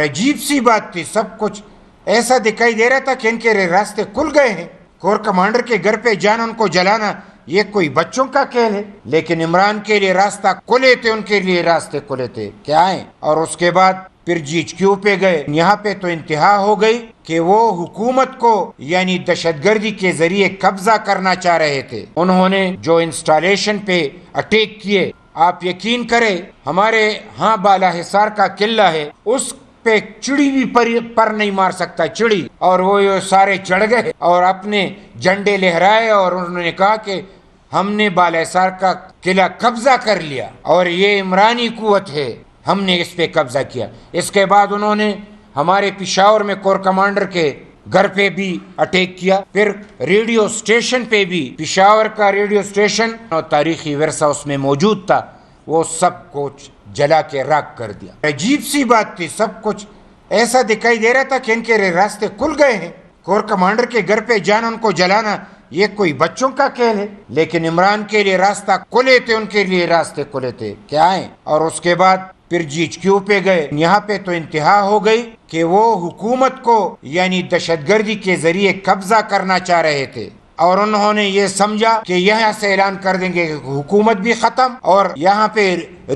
عجیب سی بات تھی، سب کچھ ایسا دکھائی دے رہا تھا کہ ان کے راستے کھل گئے ہیں، کور کمانڈر کے گھر پہ جانا، ان کو جلانا یہ کوئی بچوں کا کھیل ہے، لیکن عمران کے لیے راستہ کھلے تھے، ان کے لیے راستے کھلے تھے کیا ہیں۔ اور اس کے بعد پھر GHQ پہ گئے، یہاں پہ تو انتہا ہو گئی کہ وہ حکومت کو یعنی دہشت گردی کے ذریعے قبضہ کرنا چاہ رہے تھے۔ انہوں نے جو انسٹالیشن پہ اٹیک کیے، آپ یقین کریں ہمارے ہاں بالا حصار کا قلعہ ہے، اس پہ چڑی بھی پر نہیں مار سکتا چڑی، اور وہ سارے چڑھ گئے اور اپنے جھنڈے لہرائے اور انہوں نے کہا کہ ہم نے بالا حصار کا قلعہ قبضہ کر لیا اور یہ عمرانی قوت ہے، ہم نے اس پہ قبضہ کیا۔ اس کے بعد انہوں نے ہمارے پشاور میں کور کمانڈر کے گھر پہ بھی اٹیک کیا، پھر ریڈیو سٹیشن پہ بھی، پشاور کا ریڈیو سٹیشن اور تاریخی ورثہ اس میں موجود تھا، وہ سب کچھ جلا کے راکھ کر دیا۔ عجیب سی بات تھی، سب کچھ ایسا دکھائی دے رہا تھا کہ ان کے راستے کھل گئے ہیں، کور کمانڈر کے گھر پہ جانا، ان کو جلانا یہ کوئی بچوں کا کھیل ہے، لیکن عمران کے لیے راستہ کھلے تھے، ان کے لیے راستے کھلے تھے کیا ہیں۔ اور اس کے بعد پھر GHQ پہ گئے، یہاں پہ تو انتہا ہو گئی کہ وہ حکومت کو یعنی دہشت گردی کے ذریعے قبضہ کرنا چاہ رہے تھے، اور انہوں نے یہ سمجھا کہ یہاں سے اعلان کر دیں گے کہ حکومت بھی ختم اور یہاں پہ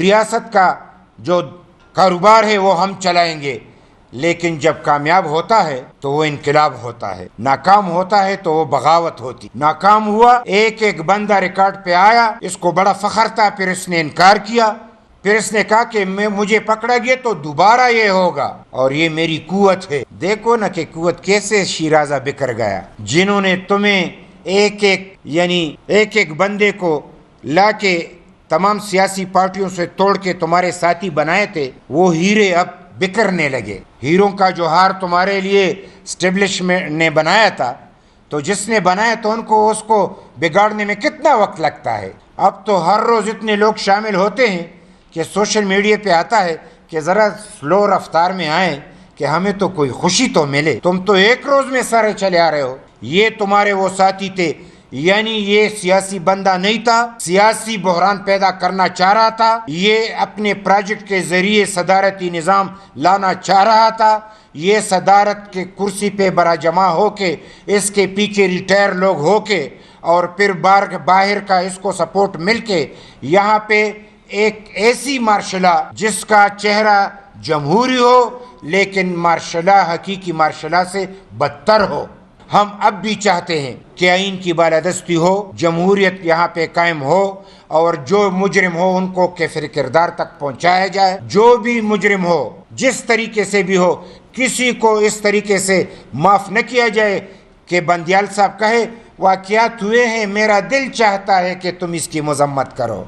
ریاست کا جو کاروبار ہے وہ ہم چلائیں گے، لیکن جب کامیاب ہوتا ہے تو وہ انقلاب ہوتا ہے، ناکام ہوتا ہے تو وہ بغاوت ہوتی۔ ناکام ہوا، ایک ایک بندہ ریکارڈ پہ آیا، اس کو بڑا فخر تھا، پھر اس نے انکار کیا، پھر اس نے کہا کہ مجھے پکڑا گیا تو دوبارہ یہ ہوگا اور یہ میری قوت ہے۔ دیکھو نا کہ قوت کیسے شیرازہ بکھر گیا، جنہوں نے تمہیں ایک ایک بندے کو لا کے تمام سیاسی پارٹیوں سے توڑ کے تمہارے ساتھی بنائے تھے، وہ ہیرے اب بکھرنے لگے۔ ہیروں کا جو ہار تمہارے لیے اسٹیبلشمنٹ نے بنایا تھا، تو جس نے بنایا تو اس کو بگاڑنے میں کتنا وقت لگتا ہے۔ اب تو ہر روز اتنے لوگ شامل ہوتے ہیں کہ سوشل میڈیا پہ آتا ہے کہ ذرا سلو رفتار میں آئیں کہ ہمیں تو کوئی خوشی تو ملے۔ تم تو ایک روز میں سارے چلے آ رہے ہو۔ یہ تمہارے وہ ساتھی تھے، یعنی یہ سیاسی بندہ نہیں تھا، سیاسی بحران پیدا کرنا چاہ رہا تھا، یہ اپنے پروجیکٹ کے ذریعے صدارتی نظام لانا چاہ رہا تھا، یہ صدارت کے کرسی پہ برا جمع ہو کے اس کے پیچھے ریٹائر لوگ ہو کے اور پھر باہر کا اس کو سپورٹ مل کے یہاں پہ ایک ایسی مارشلہ جس کا چہرہ جمہوری ہو لیکن مارشلہ حقیقی مارشلہ سے بدتر ہو۔ ہم اب بھی چاہتے ہیں کہ آئین کی بالادستی ہو، جمہوریت یہاں پہ قائم ہو، اور جو مجرم ہو ان کو کیفر کردار تک پہنچایا جائے، جو بھی مجرم ہو جس طریقے سے بھی ہو، کسی کو اس طریقے سے معاف نہ کیا جائے کہ بندیال صاحب کہے واقعات ہوئے ہیں، میرا دل چاہتا ہے کہ تم اس کی مذمت کرو۔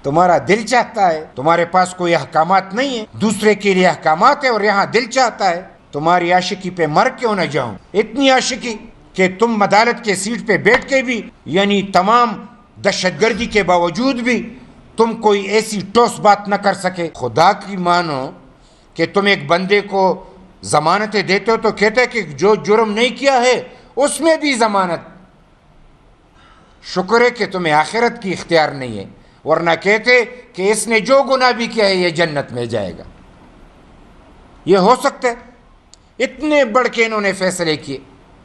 تمہارا دل چاہتا ہے، تمہارے پاس کوئی احکامات نہیں ہے، دوسرے کے لیے احکامات ہے اور یہاں دل چاہتا ہے۔ تمہاری عاشقی پہ مر کیوں نہ جاؤں، اتنی عاشقی کہ تم عدالت کے سیٹ پہ بیٹھ کے بھی یعنی تمام دہشت گردی کے باوجود بھی تم کوئی ایسی ٹوس بات نہ کر سکے۔ خدا کی مانو کہ تم ایک بندے کو ضمانتیں دیتے ہو تو کہتے ہیں کہ جو جرم نہیں کیا ہے اس میں بھی ضمانت۔ شکر ہے کہ تمہیں آخرت کی اختیار نہیں ہے، ورنہ کہتے کہ اس نے جو گناہ بھی کیا ہے یہ جنت میں جائے گا۔ یہ ہو سکتا ہے؟ اتنے بڑھ کے انہوں نے فیصلے کیے۔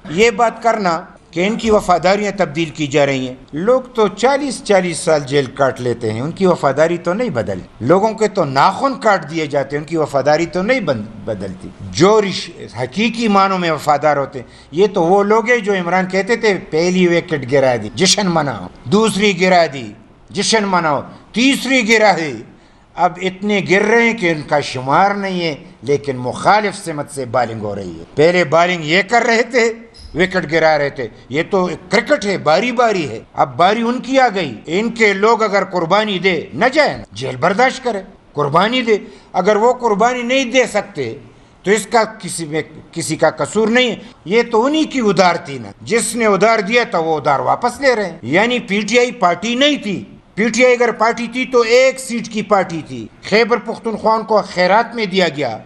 یہ بات کرنا کہ ان کی وفاداریاں تبدیل کی جا رہی ہیں، لوگ تو 40 سال جیل کاٹ لیتے ہیں، ان کی وفاداری تو نہیں بدل۔ لوگوں کے تو ناخن کاٹ دیے جاتے ہیں، ان کی وفاداری تو نہیں بدلتی۔ جو حقیقی معنوں میں وفادار ہوتے ہیں یہ تو وہ لوگ ہیں جو عمران کہتے تھے پہلی وکٹ گرا دی جشن مناؤ، دوسری گرا دی جشن مناؤ، تیسری گرا دی۔ اب اتنے گر رہے ہیں کہ ان کا شمار نہیں ہے، لیکن مخالف سمت سے بالنگ ہو رہی ہے۔ پہلے بالنگ یہ کر رہے تھے، وکٹ گرا رہے تھے، یہ تو کرکٹ ہے، باری باری ہے، اب باری ان کی آ گئی۔ ان کے لوگ اگر قربانی دے نہ جائے نا، جیل برداشت کرے، قربانی دے۔ اگر وہ قربانی نہیں دے سکتے تو اس کا کسی کا قصور نہیں ہے، یہ تو انہی کی ادار تھی نا، جس نے ادار دیا تو وہ ادار واپس لے رہے ہیں۔ یعنی پی ٹی آئی پارٹی نہیں تھی، پی ٹی آئی اگر پارٹی تھی تو ایک سیٹ کی پارٹی تھی۔ خیبر پختونخوا ان کو خیرات میں دیا گیا،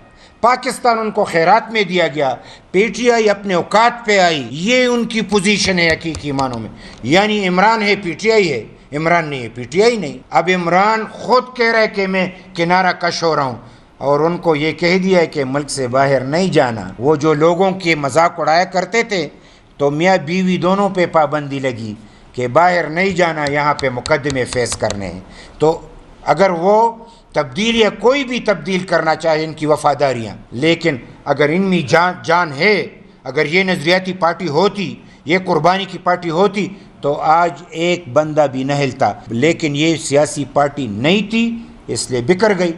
پاکستان ان کو خیرات میں دیا گیا، پی ٹی آئی اپنے اوقات پہ آئی۔ یہ ان کی پوزیشن ہے حقیقی معنوں میں، یعنی عمران ہے پی ٹی آئی ہے، عمران نہیں ہے پی ٹی آئی نہیں۔ اب عمران خود کہہ رہا ہے کہ میں کنارہ کش ہو رہا ہوں، اور ان کو یہ کہہ دیا ہے کہ ملک سے باہر نہیں جانا. وہ جو لوگوں کے مذاق اڑایا کرتے تھے تو میاں بیوی دونوں پہ پابندی لگی کہ باہر نہیں جانا, یہاں پہ مقدمے فیس کرنے ہیں. تو اگر وہ تبدیل یا کوئی بھی تبدیل کرنا چاہے ان کی وفاداریاں, لیکن اگر ان میں جان ہے, اگر یہ نظریاتی پارٹی ہوتی, یہ قربانی کی پارٹی ہوتی تو آج ایک بندہ بھی نہ ہلتا. لیکن یہ سیاسی پارٹی نہیں تھی, اس لیے بکھر گئی.